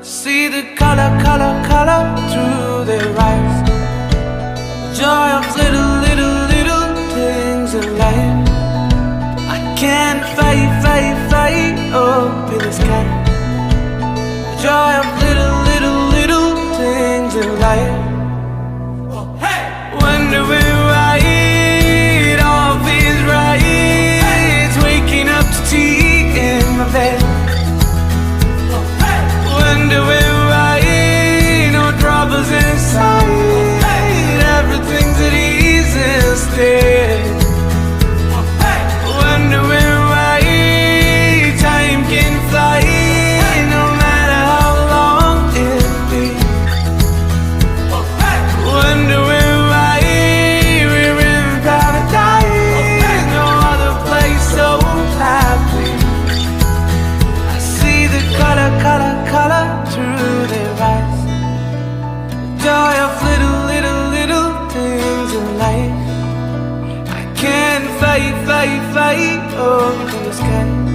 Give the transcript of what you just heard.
See the color, color, color through their eyes. Joy of little, little, little things in life. I can't fight, fight, fight up in the sky. Joy of little, little, little things in life. Wondering why it all feels right. Waking up to tea in my bed. Wondering why no troubles inside. Everything's at ease instead. Wondering why time can fly, no matter how long it be. Wondering why we're in paradise, no other place so happy. I see the color, color, color through their eyes. Joy of little, little, little things in life. I can't fight, fight, fight up in the sky.